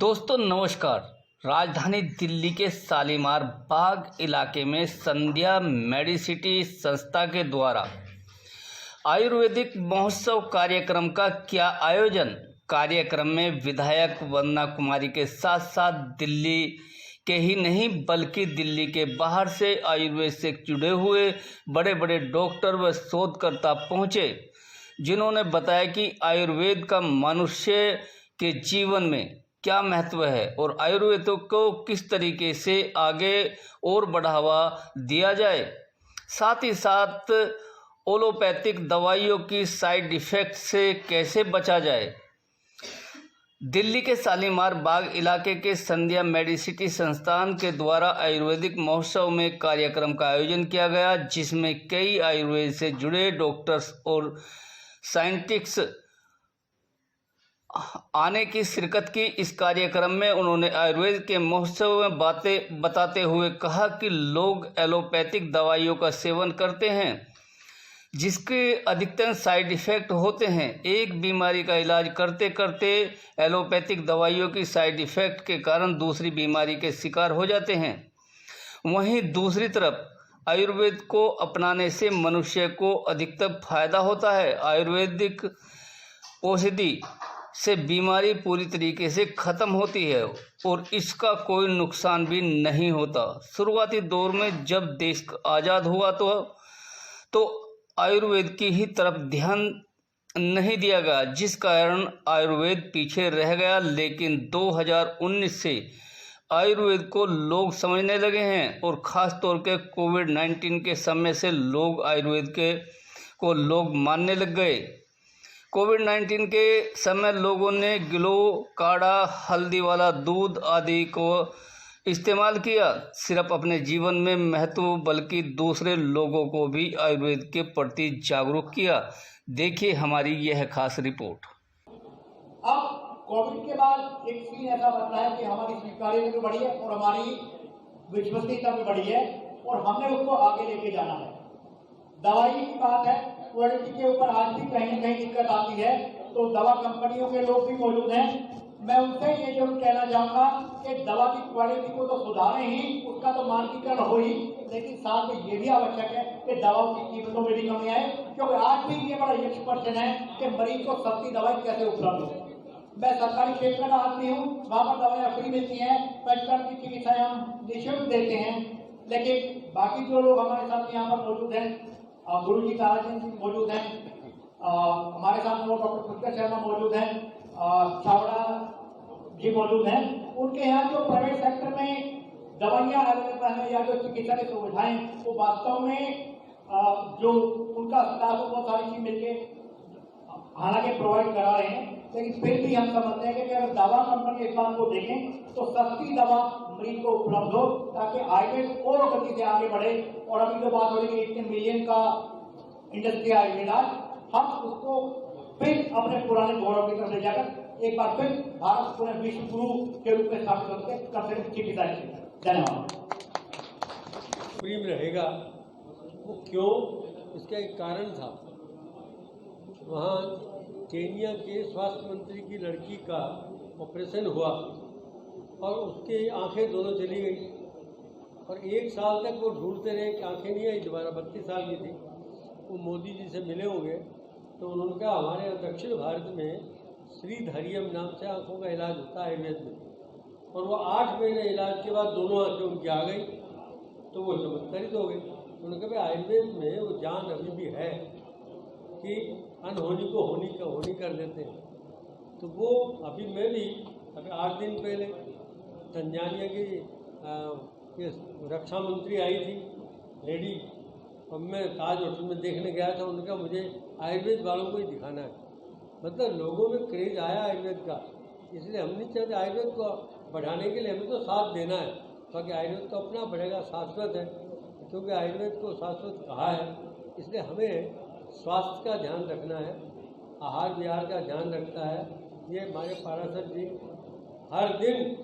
दोस्तों नमस्कार। राजधानी दिल्ली के शालीमार बाग इलाके में संध्या मेडिसिटी संस्था के द्वारा आयुर्वेदिक महोत्सव कार्यक्रम का किया आयोजन। कार्यक्रम में विधायक वंदना कुमारी के साथ साथ दिल्ली के ही नहीं बल्कि दिल्ली के बाहर से आयुर्वेद से जुड़े हुए बड़े बड़े डॉक्टर व शोधकर्ता पहुंचे, जिन्होंने बताया कि आयुर्वेद का मनुष्य के जीवन में क्या महत्व है और आयुर्वेद को किस तरीके से आगे और बढ़ावा दिया जाए, साथ ही साथ एलोपैथिक दवाइयों की साइड इफ़ेक्ट से कैसे बचा जाए। दिल्ली के शालीमार बाग इलाके के संध्या मेडिसिटी संस्थान के द्वारा आयुर्वेदिक महोत्सव में कार्यक्रम का आयोजन किया गया, जिसमें कई आयुर्वेद से जुड़े डॉक्टर्स और साइंटिस्ट आने की शिरकत की। इस कार्यक्रम में उन्होंने आयुर्वेद के महोत्सव में बातें बताते हुए कहा कि लोग एलोपैथिक दवाइयों का सेवन करते हैं, जिसके अधिकतर साइड इफ़ेक्ट होते हैं। एक बीमारी का इलाज करते करते एलोपैथिक दवाइयों की साइड इफ़ेक्ट के कारण दूसरी बीमारी के शिकार हो जाते हैं। वहीं दूसरी तरफ आयुर्वेद को अपनाने से मनुष्य को अधिकतर फायदा होता है। आयुर्वेदिक औषधि से बीमारी पूरी तरीके से ख़त्म होती है और इसका कोई नुकसान भी नहीं होता। शुरुआती दौर में जब देश आज़ाद हुआ तो आयुर्वेद की ही तरफ ध्यान नहीं दिया गया, जिस कारण आयुर्वेद पीछे रह गया। लेकिन 2019 से आयुर्वेद को लोग समझने लगे हैं और ख़ास तौर के कोविड-19 के समय से लोग आयुर्वेद को लोग मानने लग गए। कोविड-19 के समय लोगों ने गिलो, काढ़ा, हल्दी वाला दूध आदि को इस्तेमाल किया, सिर्फ अपने जीवन में महत्व बल्कि दूसरे लोगों को भी आयुर्वेद के प्रति जागरूक किया। देखिए हमारी यह खास रिपोर्ट। अब कोविड के बाद एक सीन ऐसा बदला है कि हमारी स्वीकार्यता भी बढ़ी है और हमारी विश्वसनीयता भी बढ़ी है और हमने उसको आगे लेके जाना है। दवाई की बात है, क्वालिटी के ऊपर आज भी कहीं न कहीं दिक्कत आती है, तो दवा कंपनियों के लोग भी मौजूद हैं। मैं उनसे ये जरूर कहना चाहूंगा कि दवा की क्वालिटी को तो सुधारें ही, उसका तो मानकीकरण हो ही, लेकिन साथ में ये भी आवश्यक है कि दवाओं की कीमतों में भी कमी आए, क्योंकि आज भी ये बड़ा यक्ष प्रश्न है कि मरीज को सस्ती दवाई कैसे उपलब्ध हो। मैं सरकारी क्षेत्र का आदमी हूँ, वहाँ पर दवाइयाँ फ्री मिलती हैं, पेशकर्म की चिकित्साएं हम निःशुल्क देते हैं, लेकिन बाकी जो लोग हमारे साथ यहाँ पर मौजूद हैं, गुरु जी ताराचंद जी मौजूद हैं, हमारे साथ वो डॉक्टर पुष्कर शर्मा मौजूद हैं, चावड़ा जी मौजूद हैं। उनके यहाँ जो प्राइवेट सेक्टर में दवाइयाँ अवेलेबल हैं या जो चिकित्सा की सुविधाएं, वो वास्तव में जो उनका स्टाफ है वो सारी चीज मिलके हालांकि प्रोवाइड करा रहे हैं, लेकिन फिर भी हम समझते हैं कि अगर दवा कंपनी इस बात को देखें तो सस्ती दवा मरीज को उपलब्ध हो, ताकि आयुर्वेद और गति से आगे बढ़े। और अभी जो बात हो रही है इतने मिलियन का इंडस्ट्री आयुर्वेद, हम उसको फिर अपने पुराने गौरव की तरफ ले जाकर एक बार फिर भारत पूरे विश्व गुरु के रूप में स्थापित करके चिकित्सा। धन्यवाद। प्रेम रहेगा वो क्यों, इसका एक कारण था। वहाँ केनिया के स्वास्थ्य मंत्री की लड़की का ऑपरेशन हुआ और उसकी आंखें दोनों चली गई और 1 साल तक वो ढूंढते रहे कि आंखें नहीं आई दोबारा। 32 साल की थी। वो मोदी जी से मिले होंगे तो उन्होंने कहा हमारे दक्षिण भारत में श्रीधरियम नाम से आंखों का इलाज होता है आयुर्वेद में, और वो 8 महीने इलाज के बाद दोनों आंखें उनकी आ गई तो वो चमत्कारित हो गई। उन्होंने कहा भाई आयुर्वेद में वो जान अभी भी है कि अनहोनी को होनी कर देते हैं। तो वो अभी मैं भी 8 दिन पहले तंजानिया की रक्षा मंत्री आई थी लेडी, और मैं ताज होटल में देखने गया था। उन्होंने कहा मुझे आयुर्वेद वालों को ही दिखाना है। मतलब लोगों में क्रेज आया आयुर्वेद का, इसलिए हम नहीं चाहते आयुर्वेद को बढ़ाने के लिए हमें तो साथ देना है, ताकि आयुर्वेद तो अपना बढ़ेगा, शाश्वत है, क्योंकि आयुर्वेद को शाश्वत कहा है। इसलिए हमें स्वास्थ्य का ध्यान रखना है, आहार विहार का ध्यान रखना है। ये हमारे पाराशर जी हर दिन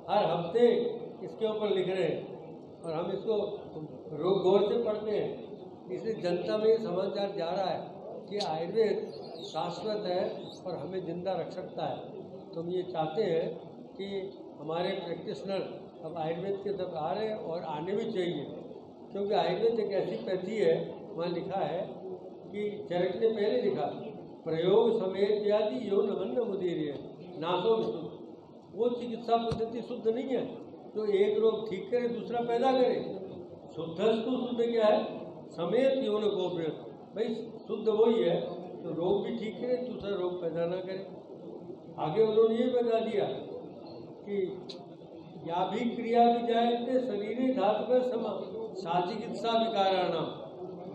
हर हफ्ते इसके ऊपर लिख रहे हैं और हम इसको गौर से पढ़ते हैं। इसलिए जनता में ये समाचार जा रहा है कि आयुर्वेद शाश्वत है और हमें जिंदा रख सकता है। तो हम ये चाहते हैं कि हमारे प्रैक्टिशनर अब आयुर्वेद के तरफ आ रहे हैं और आने भी चाहिए, क्योंकि आयुर्वेद एक ऐसी पैथी है, वहाँ लिखा है कि चरक ने पहले लिखा, प्रयोग समेत व्याधि यो नमन मुदीर्य नासो विशुद्ध। वो चिकित्सा पद्धति शुद्ध नहीं है जो एक रोग ठीक करे दूसरा पैदा करे। शुद्धस्तु शुद्ध क्या है? समेत यो न गोप्रिय। भाई शुद्ध वही है तो रोग भी ठीक करे, दूसरा रोग पैदा ना करे। आगे उन्होंने ये बता दिया कि या भी क्रिया भी जायते शरीर धातु में समा साचिकित्सा विकाराणाम।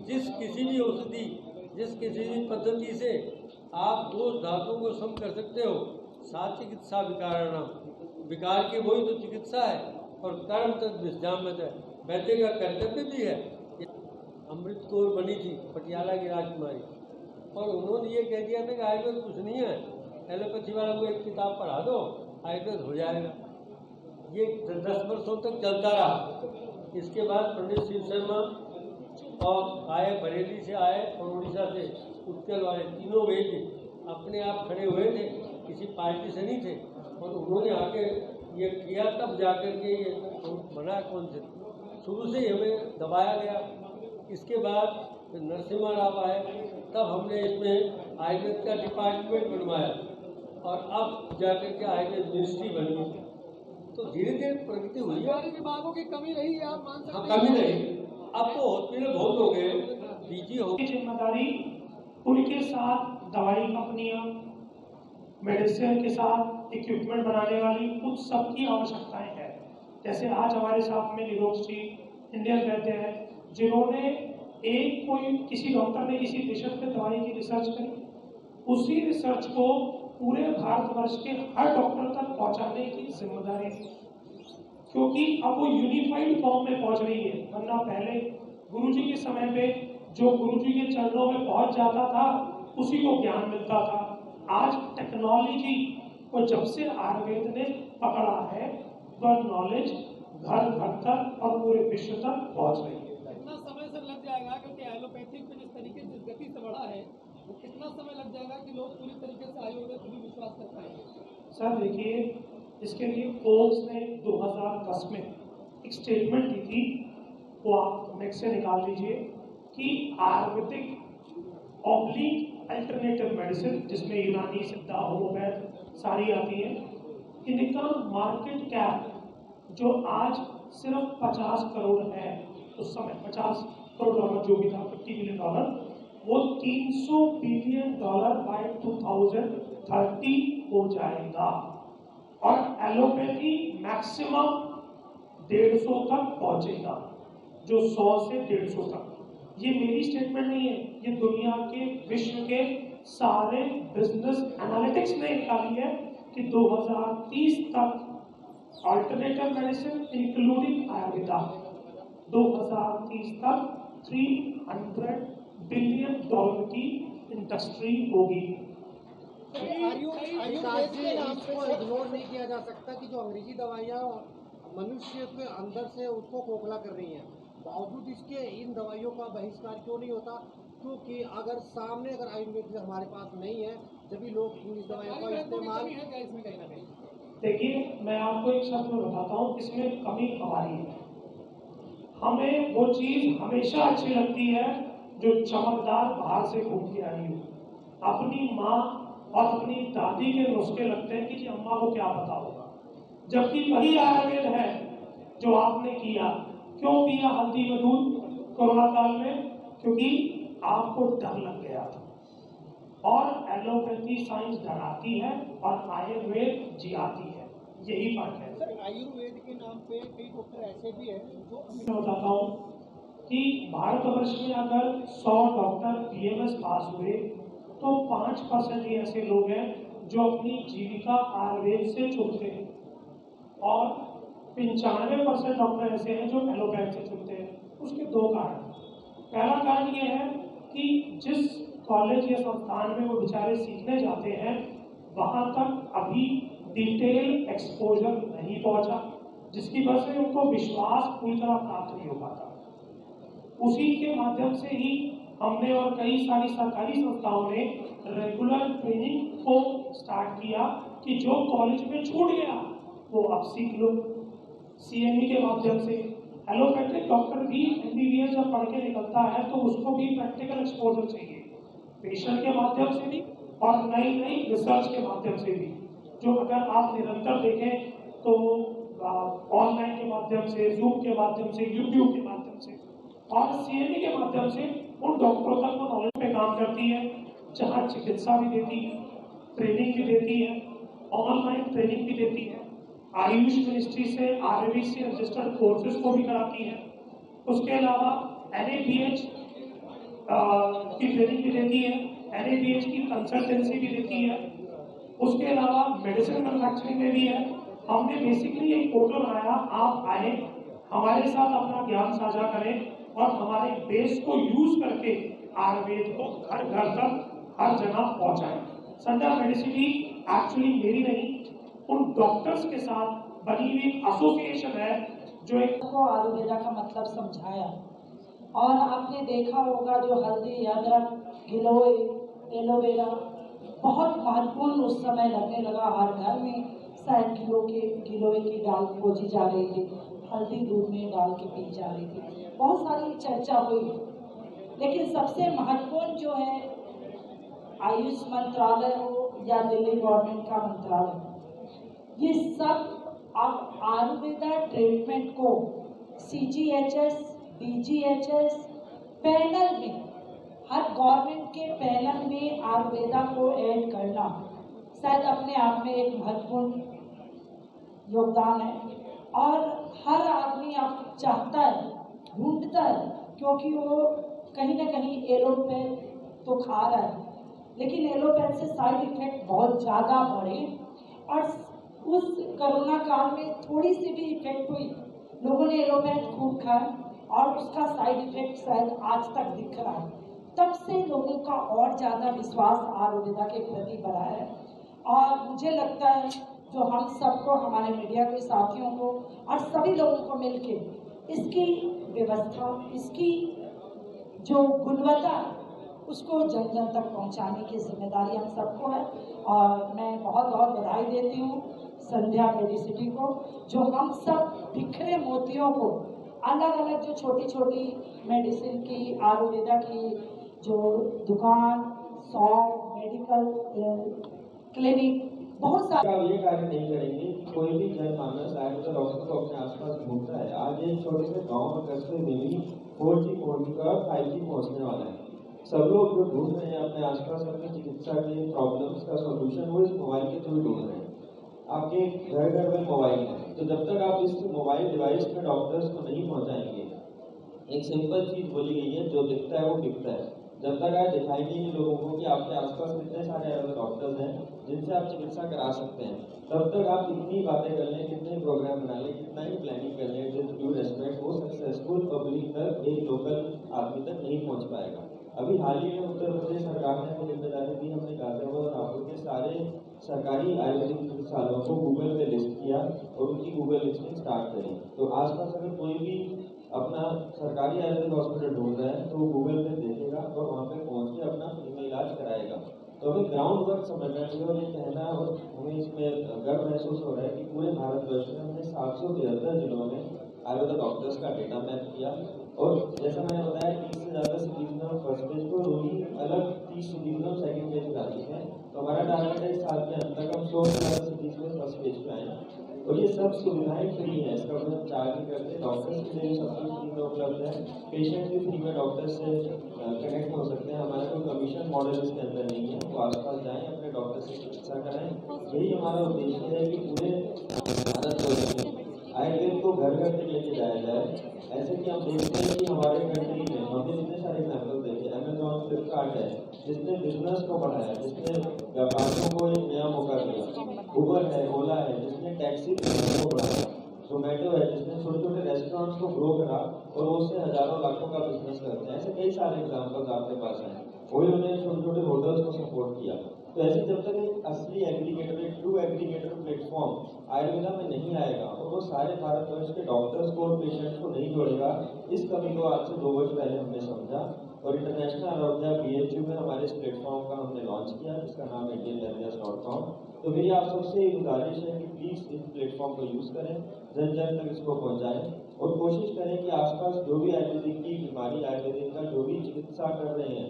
जिस किसी भी औषधि, जिस किसी भी पद्धति से आप दोष धातुओं को सम कर सकते हो, साचिकित्सा विकाराणाम। विकार की वही तो चिकित्सा है और कर्म तक विस्जामत है, वैद्य का कर्तव्य भी है। अमृत कौर बनी थी पटियाला की राजकुमारी, और उन्होंने ये कह दिया था कि आयुर्वेद कुछ नहीं है, एलोपैथी वाला को एक किताब पढ़ा दो आयुर्वेद हो जाएगा। ये 10 वर्षों तक चलता रहा। इसके बाद पंडित शिव शर्मा और आए, बरेली से आए और उड़ीसा से उत्कल वाले, तीनों वैद्य अपने आप खड़े हुए थे, किसी पार्टी से नहीं थे, और उन्होंने आके ये किया, तब जाकर के ये बना कौन से। शुरू से ही हमें दबाया गया। इसके बाद फिर नरसिम्हा राव आए, तब हमने इसमें आयुर्वेद का डिपार्टमेंट बनवाया और अब जाकर के आयुर्वेद मिनिस्ट्री बन गई। तो धीरे धीरे प्रगति हुई है। विभागों की कमी रही है, आप मान सकते हैं। हाँ, कमी रही। अब तो हॉस्पिटल बहुत हो गए, पीजी हो गए। जिम्मेदारी उनके साथ दवाई कंपनियां, मेडिसिन के साथ इक्विपमेंट बनाने वाली, उन सब की आवश्यकताएं हैं। जैसे आज हमारे साथ में निरोग इंडियन वैद्य है, जिन्होंने एक कोई किसी डॉक्टर ने किसी पेशेंट पे दवाई की रिसर्च करी, उसी रिसर्च को पूरे भारतवर्ष के हर डॉक्टर तक पहुंचाने की जिम्मेदारी है, क्योंकि अब वो यूनिफाइड फॉर्म में पहुंच रही है। वरना पहले गुरुजी के समय पे जो गुरुजी के चरणों में पहुंच जाता था उसी को ज्ञान मिलता था। आज टेक्नोलॉजी को जब से आयुर्वेद ने पकड़ा है, वह नॉलेज घर घर तक और पूरे विश्व तक पहुंच रही है। कितना समय से लग जाएगा, क्योंकि एलोपैथिक में जिस तरीके से गति से बढ़ा है, वो कितना समय लग जाएगा कि लोग पूरी तरीके से आयुर्वेद पर भी विश्वास कर पाएंगे? सर देखिए, इसके लिए फोर्ब्स ने 2010 में एक स्टेटमेंट दी थी, वो आप नेक्स्ट से निकाल लीजिए, कि आयुर्वेदिक ऑब्लिक अल्टरनेटिव मेडिसिन, जिसमें यूनानी, सिद्धा, होम्योपैथ सारी आती है, इनका मार्केट कैप जो आज सिर्फ 50 करोड़ है, उस समय 50 करोड़ डॉलर जो भी था, $50 बिलियन, वो $300 बिलियन बाय 2030 हो जाएगा। और एलोपैथी मैक्सिमम 150 तक पहुंचेगा, जो 100 से 150 तक। ये मेरी स्टेटमेंट नहीं है, ये दुनिया के, विश्व के सारे बिजनेस एनालिटिक्स ने निकाली है कि 2030 तक अल्टरनेटिव मेडिसिन इंक्लूडिंग आयुर्वेदा 2030 तक $300 बिलियन की इंडस्ट्री होगी। इसको इग्नोर नहीं किया जा सकता कि जो अंग्रेजी दवाइयाँ मनुष्य के अंदर से उसको खोखला कर रही हैं, बावजूद इसके इन दवाइयों का बहिष्कार क्यों नहीं होता? क्योंकि अगर सामने अगर आयुर्वेद हमारे पास नहीं है, जब भी लोग इंग्लिश दवाइयों का इस्तेमाल। देखिए, मैं आपको एक शब्द में बताता हूँ, इसमें कमी हमारी है। हमें वो चीज हमेशा अच्छी लगती है जो चमकदार बाहर से घूम के आई हो। अपनी माँ और अपनी दादी के नुस्खे लगते हैं कि जी अम्मा को क्या पता होगा, जबकि वही आयुर्वेद है जो आपने किया। क्यों पिया हल्दी में दूध कोरोना काल में? क्योंकि आपको डर लग गया था। और एलोपैथी साइंस डराती है और आयुर्वेद जियाती है, यही फर्क है। सर, आयुर्वेद के नाम पे कई डॉक्टर ऐसे भी हैं जो, मैं बताता हूँ कि भारतवर्ष में अगर 100 डॉक्टर BMS पास हुए तो 5% ही ऐसे लोग हैं जो अपनी जीविका आयुर्वेद से चुनते हैं, और 95% डॉक्टर ऐसे हैं जो एलोपैथ से चुनते हैं। उसके दो कारण। पहला कारण ये है कि जिस कॉलेज या संस्थान में वो बेचारे सीखने जाते हैं, वहाँ तक अभी डिटेल एक्सपोजर नहीं पहुँचा, जिसकी वजह से उनको विश्वास पूरी तरह प्राप्त नहीं हो पाता। उसी के माध्यम से ही हमने और कई सारी सरकारी संस्थाओं ने रेगुलर ट्रेनिंग को स्टार्ट किया कि जो कॉलेज में छूट गया वो आप सीख लो। CME के माध्यम से एलोपैथिक डॉक्टर भी MBBS जब पढ़ के निकलता है तो उसको भी प्रैक्टिकल एक्सपोजर चाहिए, पेशेंट के माध्यम से भी और नई नई रिसर्च के माध्यम से भी, जो अगर आप निरंतर देखें तो ऑनलाइन के माध्यम से, जूम के माध्यम से, यूट्यूब के माध्यम से और CME के माध्यम से उन डॉक्टरों तक वो नॉलेज पे काम करती है, जहाँ चिकित्सा भी देती है, ट्रेनिंग भी देती है, ऑनलाइन ट्रेनिंग भी देती है, आयुष मिनिस्ट्री से RABC रजिस्टर्ड कोर्सेज को भी कराती है। उसके अलावा NABH की ट्रेनिंग भी देती है, NABH की कंसल्टेंसी भी देती है। उसके अलावा मेडिसिन मैन्युफैक्चरिंग में भी है। हमने बेसिकली एक पोर्टल बनाया, आप आए हमारे साथ अपना ज्ञान साझा करें और हमारे बेस को यूज करके आयुर्वेद को घर घर तक हर जगह पहुंचाएं। संध्या मेडिसिटी एक्चुअली मेरी नहीं, उन डॉक्टर्स के साथ बनी हुई एसोसिएशन है जो एक को आयुर्वेदा का मतलब समझाया। और आपने देखा होगा जो हल्दी, अदरक, गिलोय, एलोवेरा बहुत महत्वपूर्ण उस समय लगने लगा। हर घर में शायद गिलोय की डाल खोजी जा रही थी, हल्दी दूध में डाल के पी जा रही थी, बहुत सारी चर्चा हुई। लेकिन सबसे महत्वपूर्ण जो है आयुष मंत्रालय हो या दिल्ली गवर्नमेंट का मंत्रालय, ये सब अब आयुर्वेदा ट्रीटमेंट को CGHS, DGHS पैनल में, हर गवर्नमेंट के पैनल में आयुर्वेदा को ऐड करना शायद अपने आप में एक महत्वपूर्ण योगदान है। और हर आदमी अब चाहता है, ढूंढता है, क्योंकि वो कहीं ना कहीं एलोपैथ तो खा रहा है, लेकिन एलोपैथ से साइड इफेक्ट बहुत ज़्यादा बढ़े। और उस कोरोना काल में थोड़ी सी भी इफेक्ट हुई, लोगों ने एलोपैथ खूब खाया और उसका साइड इफेक्ट शायद आज तक दिख रहा है। तब से लोगों का और ज़्यादा विश्वास आयुर्वेदा के प्रति बढ़ा है। और मुझे लगता है जो हम सबको, हमारे मीडिया के साथियों को और सभी लोगों को मिलके इसकी व्यवस्था, इसकी जो गुणवत्ता उसको जन जन तक पहुंचाने की जिम्मेदारी हम सबको है। और मैं बहुत बहुत बधाई देती हूँ संध्या मेडिसिटी को, जो हम सब बिखरे मोतियों को अलग अलग जो छोटी छोटी मेडिसिन की, आयुर्वेदा की जो दुकान, शॉप, मेडिकल क्लिनिक, बहुत सारे ये कार्य नहीं करेंगे। कोई भी जनमानस आयुर्वेदा डॉक्टर को अपने आसपास ढूंढता है। आज एक छोटे से गाँव में कस्बे में भी 4G, 4G का 5G पहुंचने वाला है। सब लोग जो ढूंढ रहे हैं अपने आसपास अपनी चिकित्सा के प्रॉब्लम्स का सोल्यूशन, वो इस मोबाइल के थ्रू ढूंढ रहे हैं। आपके घर घर में मोबाइल है, तो जब तक आप इस मोबाइल डिवाइस में डॉक्टर्स को नहीं पहुंचाएंगे, एक सिंपल चीज बोली गई है, जो दिखता है वो बिकता है। जब तक आप दिखाएंगे नहीं लोगों को कि आपके आसपास कितने सारे ऐसे डॉक्टर्स हैं जिनसे आप चिकित्सा करा सकते हैं, तब तक आप कितनी बातें कर लें, कितने प्रोग्राम बना लें, कितना ही प्लानिंग कर लें, विद ड्यू रिस्पेक्ट, वो सक्सेसफुल पब्लिक तक, एक लोकल आदमी तक नहीं पहुंच पाएगा। अभी हाल ही में उत्तर प्रदेश सरकार ने हमें जिम्मेदारी दी, हमने गाजियाबाद और रायपुर के सारे सरकारी आयुर्वेदिक चिकित्सालयों को गूगल पे लिस्ट किया और उनकी गूगल लिस्टिंग स्टार्ट करी। तो आसपास अगर कोई भी अपना सरकारी आयुर्वेदिक हॉस्पिटल ढूंढ रहा है तो वो गूगल पे देखेगा और वहाँ पे पहुँच के अपना फ्री में इलाज कराएगा। तो अभी ग्राउंड वर्क समझना चाहिए और ये कहना, और हमें इसमें गर्व महसूस हो रहा है कि पूरे भारतवर्ष में हमने 773 जिलों में आयुर्वेदा डॉक्टर्स का डेटा मैप किया। और जैसा मैंने बताया 30 से ज़्यादा सिटीज में हम फर्स्ट पेज को, वही अलग 30 सिटीज में हम सेकेंड पेज पे आ चुके हैं। तो हमारा टारगेट है इस साल के अंत तक हम 100 से ज़्यादा सिटीज में फर्स्ट पेज पे आए। और ये सब सुविधाएं फ्री हैं, इसका कोई हम चार्ज नहीं करते। डॉक्टर्स के लिए सब कुछ फ्री में उपलब्ध है, पेशेंट भी फ्री में डॉक्टर से कनेक्ट हो सकते हैं। हमारा कोई कमीशन मॉडल इसके अंदर नहीं है। वो आसपास जाएँ, अपने डॉक्टर से चिकित्सा कराएं। यही हमारा उद्देश्य है कि पूरे भारतवर्ष में आयुर्वेद को घर घर तक लेके जाया जाए। ऐसे कि हम देखते हैं कि हमारे कंट्री में हमने जितने सारे एग्जाम्पल देखे, अमेजॉन, फ्लिपकार्ट है जिसने बिजनेस को बढ़ाया, जिसने व्यापारियों को एक नया मौका दिया, उबर है, ओला है जिसने टैक्सी को बढ़ाया, जोमेटो है जिसने छोटे छोटे रेस्टोरेंट्स को ग्रो करा और वो उससे हजारों लाखों का बिजनेस करते हैं। ऐसे कई सारे एग्जाम्पल्स आपके पास हैं। वही उन्होंने छोटे छोटे होटल्स को सपोर्ट किया। तो ऐसे जब तक एक असली एग्रीगेटर, एक ट्रू एग्रीगेटर प्लेटफॉर्म आयुर्वेदा में नहीं आएगा और वो सारे भारतवर्ष के डॉक्टर्स को और पेशेंट्स को नहीं जोड़ेगा, इस कमी को आज से 2 वर्ष पहले हमने समझा और इंटरनेशनल आरोग्य BHU में हमारे इस प्लेटफॉर्म का हमने लॉन्च किया, जिसका नाम indianwellness.com। तो मेरी आप सबसे एक गुजारिश है कि प्लीज़ इस प्लेटफॉर्म को यूज़ करें, जन जन तक इसको पहुंचाएं और कोशिश करें कि आसपास जो भी आयुर्वेदिक की बीमारी, आयुर्वेदिक का जो भी चिकित्सा कर रहे हैं,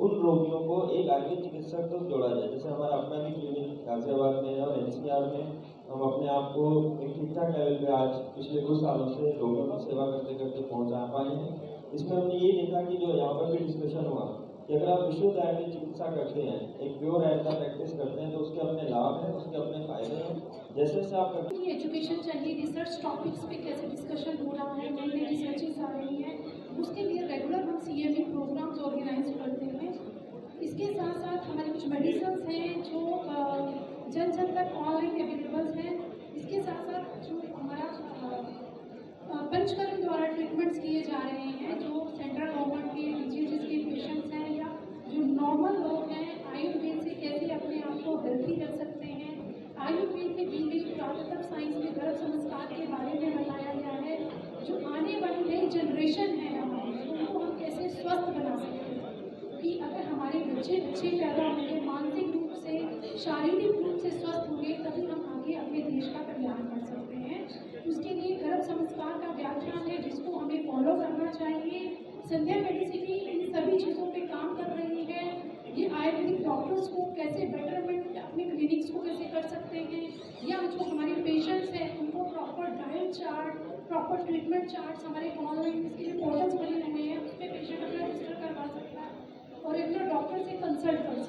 उन रोगियों को एक आयुर्वेद चिकित्सक तक जोड़ा जाए। जैसे हमारा अपना भी क्लिनिक गाजियाबाद में है और NCR में हम अपने आप को एक ठीक ठाक लेवल पे आज पिछले कुछ सालों से लोगों की सेवा करते करते पहुंचा पाए हैं। इसमें हमने ये देखा कि जो यहाँ पर भी डिस्कशन हुआ कि अगर आप विशुद्ध आयुर्वेद चिकित्सा करते हैं, एक प्योर आयुर्वेद का प्रैक्टिस करते हैं, तो उसके अपने लाभ हैं, उसके अपने फायदे हैं। जैसे जैसे आप करते एजुकेशन चाहिए, रिसर्च टॉपिक्स पे कैसे डिस्कशन हो रहा है, नई नई रिसर्चेस आ रही हैं, उसके लिए रेगुलर हम CME प्रोग्राम्स ऑर्गेनाइज करते हैं। इसके साथ साथ हमारी कुछ मेडिसिन्स हैं जो जन जन तक ऑनलाइन अवेलेबल हैं। इसके साथ साथ जो हमारा पंचकर्म द्वारा ट्रीटमेंट्स किए जा रहे हैं, जो सेंट्रल गवर्नमेंट के DGHS के पेशेंट्स हैं या जो नॉर्मल लोग हैं, आयुर्वेद से कैसे अपने आप को हेल्थी रख सकते हैं। आयुर्वेद में दी गई पुरातत्व साइंस में गर्भ संस्कार के बारे में बताया गया है। जो आने वाली नई जनरेशन है हमारी, उनको हम कैसे स्वस्थ बना सकते हैं कि अगर हमारे बच्चे अच्छे पैदा होंगे, मानसिक रूप से, शारीरिक रूप से स्वस्थ होंगे, तभी हम आगे अपने देश का कल्याण कर सकते हैं। उसके लिए गर्भ संस्कार का व्याख्यान है जिसको हमें फॉलो करना चाहिए। संध्या मेडिसिटी इन सभी चीज़ों पे काम कर रही है। ये आयुर्वेदिक डॉक्टर्स को कैसे बेटरमेंट अपने क्लिनिक्स को कैसे कर सकते हैं, या जो हमारे पेशेंट्स हैं उनको proper diet chart, proper treatment charts हमारे ऑनलाइन इसके लिए पोर्टल्स बने हुए हैं, उस पर पेशेंट अपना रजिस्टर करवा सकता है और रेगुलर डॉक्टर से कंसल्ट कर सकता है।